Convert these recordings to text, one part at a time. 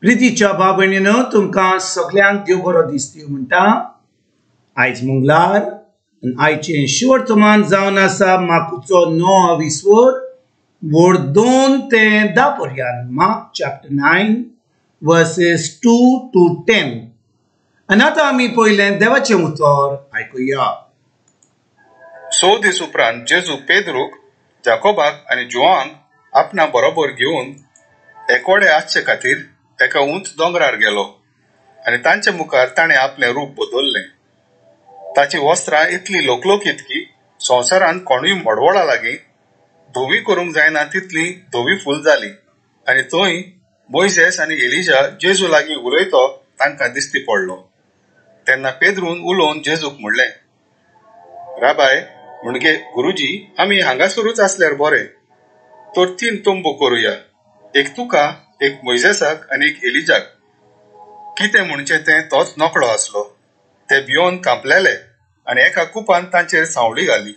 प्रितीच्या बाबणीनो तुमकां सगळ्यांक देव बरो दीस दिवं म्हणटा। आयज मंगळार आनी आयचें शिवर्तमान जावन आसा मार्कचो 9 विसवोर वोड 2 ते 10 पर्यंत। Mark chapter 9 versus 2 to 10। आनी आतां आमी पयलें देवाचें उतर आयकुया। सो दीस उपरांत जेजू पेद्रूक, जाकोबाक आनी जोआंक आपणा बरोबर घेवन एकवडे आसचे खातीर एका उंच दोंगरार गेलो आनी तांचे मुखार ताणें आपलें रूप बदल्लें। ताची वस्त्रां इतली लोकलोकीत की संवसारांत कोणूय मोडवळा लागीं धोवी करूंक जायना तितली धोवी फूल जाली। आनी थंय मोइसेस आनी एलिजा जेजू लागीं उलयतो तांकां दिश्टी पडलो। तेन्ना पेद्रून उलोवन जेजूक म्हणलें, राबाय म्हणजे गुरुजी, आमी हांगासरूच आसल्यार बरें। तर 3 तोंबू करुया, एक तुका, एक मोइसेसाक आनी एक एलिजाक। कितें म्हणचें तें तोच नोकळो आसलो। ते भिवन कांपलेले आनी एका कुपांत तांचेर सावळी घाली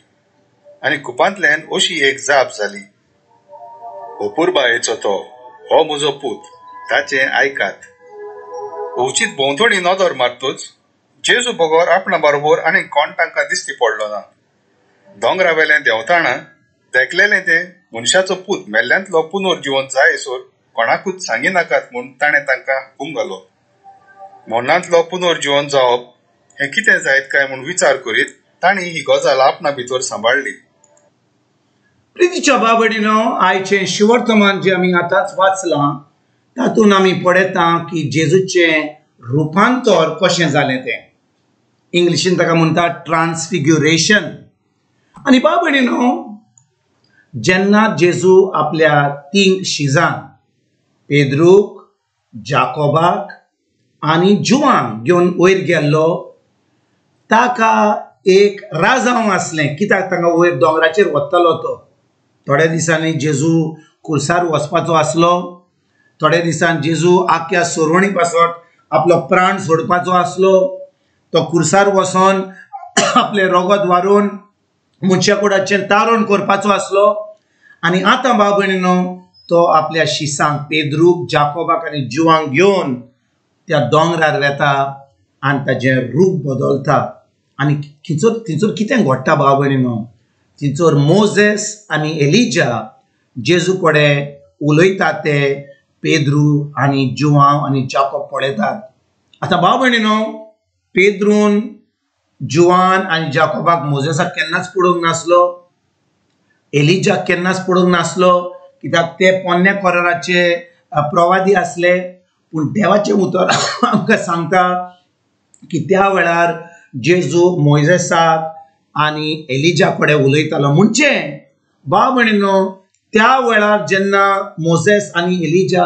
आनी कुपांतल्यान अशी एक जाप जाली, अपुर्बायेचो तो, हो म्हजो पूत, ताचें आयकात। ओवचीत भोंवतणी नदर मारतूच जेजू बगोर आपणा बरोबर आनी कोण तांकां दिश्टी पडलो ना। दोंगरा वेलें देंवताना देखलेलें तें मनशाचो पूत मेल्ल्यांतलो पुनर्जीवन जायसर कोणाकूच सांगी नाकात म्हूण ताणें तांकां हुकूम घालो। मरणांतलो पुनर्जीवन जावप हें कितें जायत काय म्हूण विचार करीत तांणी ही गजाल आपणा भितर सांबाळली। प्रितीच्या बाबडीनो, आयचें शिवर्तमान जें आमी आतांच वाचलां तातूंत आमी पळयता की जेजूचें रुपांतर कशें जालें तें। इंग्लिशीन ताका म्हणटात ट्रान्सफिग्युरेशन। आनी बाबडीनो, जेन्ना जेजू आपल्या 3 शिजांक पेद्रूक, जाकोबाक आनी जुआंक घेवन वयर गेल्लो, ताका एक राजांव आसलें। कित्याक तांकां वयर दोंगराचेर वतलो तो। थोड्या दिसांनी जेजू खुर्सार वचपाचो आसलो। थोड्या दिसान जेजू आख्या सोर्वणी पासत आपलो प्राण सोडपाचो आसलो। तो खुर्सार वचोन आपले रगत व्हारून मनशा कुडाचें तारण करपाचो आसलो। आनी आतां बाबणीनो, तो आपल्या शिसांक पेद्रूक, जाकोबाक आनी जुआंक घेवन त्या दोंगरार वेता आनी ताचें रूप बदलता। आनी थंयसर कितें घडटा बाबणीनो, थंयसर मोजेस आनी एलिजा जेजू कडेन उलयतात। ते पेद्रू आनी जुआंव आनी जाकोब पळयतात। आतां बाबणीनो, पेद्रून, जुआन आनी जाकोबाक मोजेसाक केन्नाच पळोवंक नासलो। एलिजाक केन्नाच पळोवंक नासलो, कित्याक ते पोन्न्या कोराराचे प्रवादी आसले। पूण देवाचें उतर आमकां सांगता की त्या वेळार जेजू मोइसेसाक आनी एलिजा कडेन उलयतालो। म्हणजे बाबणीनो, त्या वेळार जेन्ना मोसेस आनी एलिजा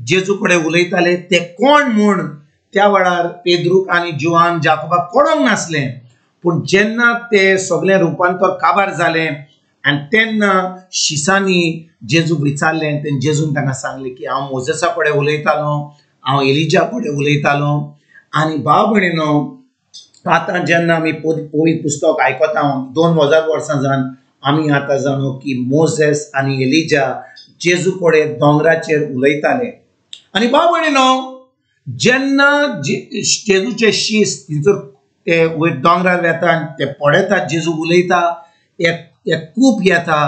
जेजू कडेन उलयताले ते कोण म्हूण त्या वेळार पेद्रूक आनी जुआन जाकोबाक कळोंक नासलें। पूण जेन्ना ते सगळें रुपांतर काबार जालें आनी तेन्ना शिसांनी जेजूक विचारलें, तेन्ना जेजून तांकां सांगलें की हांव मोसेसा कडेन उलयतालो, हांव एलिजा कडेन उलयतालो। आनी बाबणीनो, आतां जेन्ना आमी पवित्र पुस्तक आयकता 2000 वर्सां जावन आमी आतां जाणो की मोसेस आनी एलिजा जेजू कडेन दोंगराचेर उलयताले। आनी बाबणीनो, जेन्ना जेजूचे शिस थंयसर ते वयर दोंगरार वेता आनी ते पळयतात जेजू उलयता, एक कूप येता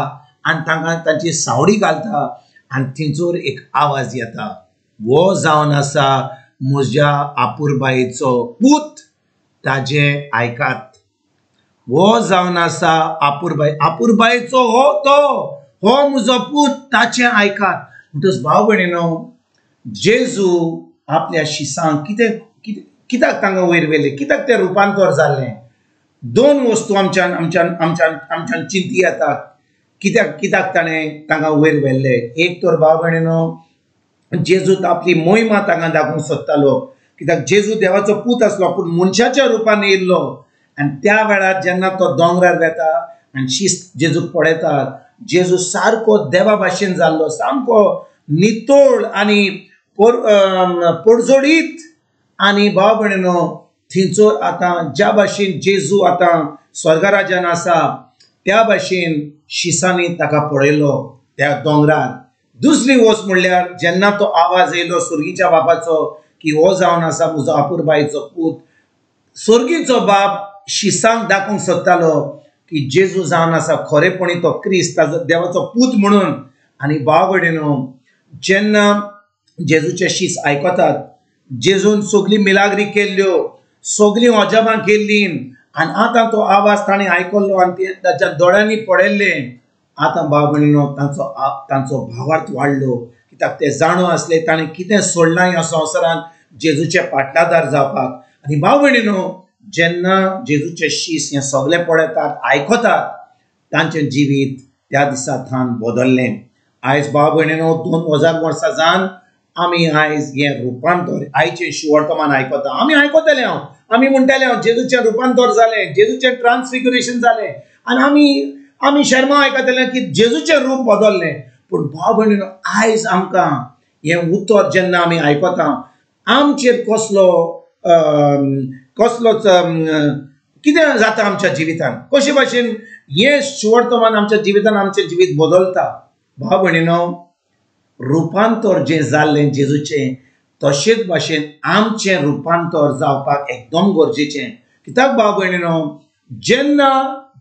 आनी तांकां तांची सावळी घालता आनी थंयसर एक आवाज येता, वो जावन आसा म्हज्या आपुरबायेचो पूत, ताजें आयकात। वो जावन आसा आपुरबायेचो हो म्हजो पूत, ताचें आयकात। म्हणटच भाव भयणीनो, जेजू आपल्या शिसांक कित्याक तांकां वयर व्हेलें, कित्याक तें रुपांतर जालें। 2 वस्तू आमच्यान चिंती येता कित्याक ताणें तांकां वयर व्हेल्ले। एक तर भाव भयणीनो, जेजू आपली मोहिमा तांकां दाखोवंक सोदतालो, कित्याक जेजू देवाचो पूत आसलो पूण मनशाच्या रुपान येयल्लो। आनी त्या वेळार जेन्ना तो दोंगरार वेता आनी शिस्त जेजूक पळयतात, जेजू सारको देवा भाशेन जाल्लो, सामको नितोळ आनी पडजोडीत। आनी भाव भयणीनो, थंयसर आतां ज्या भाशेन जेजू आतां स्वर्गराज्यान आसा त्या भाशेन शिसांनी ताका पळयलो त्या दोंगरार। दुसरी वस्त म्हणल्यार जेन्ना तो आवाज येयलो सुर्गीच्या बापाचो की हो जावन आसा म्हजो आपुरबायेचो पूत, सुर्गीचो बाप शिसांक दाखोवंक सोदतालो की जेजू जावन आसा खरेपणी तो क्रिस्त, ताजो देवाचो पूत म्हणून. आनी भाव भयणीनो, जेन्ना जेजूचे शीस आयकतात, जेजून सगळी मिलाग्री केल्ल्यो, सगळी अजापां केल्ली, आनी आतां तो आवाज ताणें आयकल्लो आनी ताच्या दोळ्यांनी पळयल्लें. आतां भाव भयणीनो, तांचो भावार्थ वाडलो, कित्याक ते जाणो आसले ताणें कितें सोडलां ह्या संवसारांत जेजूचे पाटलादार जावपाक. आनी भाव भयणीनो, जेन्ना जेजूचे शीस हें सगळें पळयतात, आयकतात, तांचें जिवीत त्या दिसा थान बदल्लें. आयज भाव भयणीनो, 2000 वर्सां जावन आमी आयज हें रुपांतर, आयचें शिवर्तमान आयकता. आमी आयकतले, आमी म्हणटले जेजूचें रुपांतर जालें, जेजूचें ट्रान्सफिगरेशन जालें, आनी आमी शर्मा आयकतले की जेजूचें रूप बदल्लें. पूण भाव भयणीनो, आयज आमकां हें उतर जेन्ना आमी आयकता, आमचेर कसलोच कितें जाता आमच्या जिवितान, कशे भाशेन हें शिवर्तमान आमच्या जिवितान आमचें जिवीत बदलता. भाव भयणीनो, रुपांतर जें जाल्लें जेजूचें, तशेंच भाशेन आमचें रुपांतर जावपाक एकदम गरजेचें. कित्याक भाव भयणीनो, जेन्ना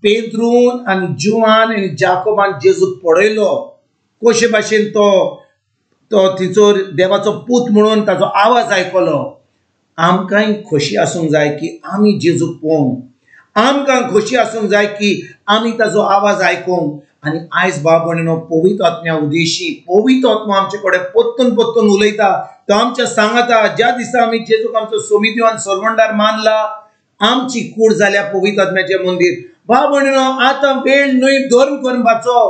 पेद्रून आनी जुआन आनी जाकोबान जेजूक पळयलो, कशे भाशेन तो थिंचोर देवाचो पूत म्हणून ताचो आवाज आयकलो, आमकांय खोशी आसूंक जाय की आमी जेजूक पळोवंक, आमकां खोशी आसूंक जाय की आमी ताचो आवाज आयकूंक. आनी आयज भाव भयणीनो, पवित्र आत्म्या उदेशी पवित्र आत्मा आमचे कडेन परतून परतून उलयता. तो आमच्या सांगता, ज्या दिसा आमी जेजूक आमचो सोमितीवान सरवंडार मानला, आमची कूड जाल्या पवित्र आत्म्याचें मंदीर. भाव भयणीनो, आतां वेळ न्हय धर्म करपाचो,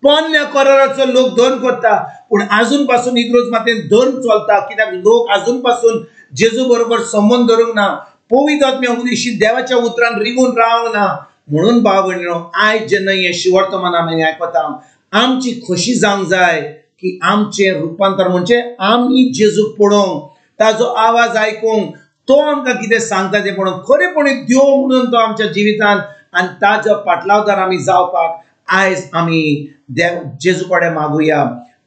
पोन्न्या कराराचो लोक धर्म करता, पूण आजून पासून इग्रोज मातेन धर्म चलता. कित्याक लोक आजून पासून जेजू बरोबर संबंध धरूंक ना, पवित्र आत्म्या उदेशी देवाच्या उतरान रिगून रावंक ना. म्हणून भाव भयणीनो, आयज जेन्ना हें शिवर्तमान आमी आयकता, आमची खोशी जावंक जाय की आमचें रुपांतर म्हणजे आमी जेजूक पळोवंक, ताजो आवाज आयकूंक, तो आमकां कितें सांगता तें पळोवंक, खरेपणी देव म्हणून तो आमच्या जिवितान, आनी ताजो पाटलावदार आमी जावपाक आयज आमी जेजू कडेन मागुया.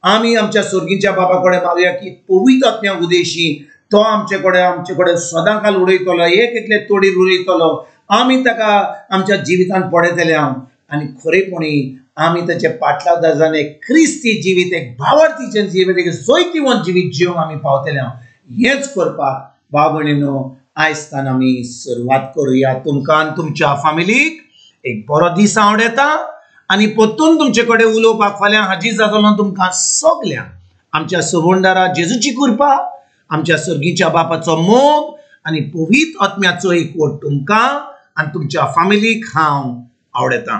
आमी आमच्या सुर्गीच्या बाबा कडेन मागुया की पवित्र आत्म्या उदेशी तो आमचे कडेन सदांकाल उडयतलो, एक एकले तोडीर उडयतलो. आमी ताका आमच्या जिवितान पळयतले आनी खरेपणी आमी ताचे पाटलावदार जावन एक क्रिस्ती जिवीत, एक भावार्थीचें जिवीत, एक जैतिवंत जिवीत जिवंक आमी पावतले. हेंच करपाक भाव भयणीनो, आयज तान आमी सुरवात करुया. तुमकां आनी तुमच्या फॅमिलीक एक बरो दीस आवडेता आनी परतून तुमचे कडेन उलोवपाक फाल्यां हाजीर जातलो तुमकां सगल्यांक. आमच्या सरवंडारा जेजूची कृपा, आमच्या सर्गीच्या बापाचो मोग आनी पवित्र आत्म्याचो एकवट तुमकां आनी तुमच्या फॅमिलीक हांव आवडयतां.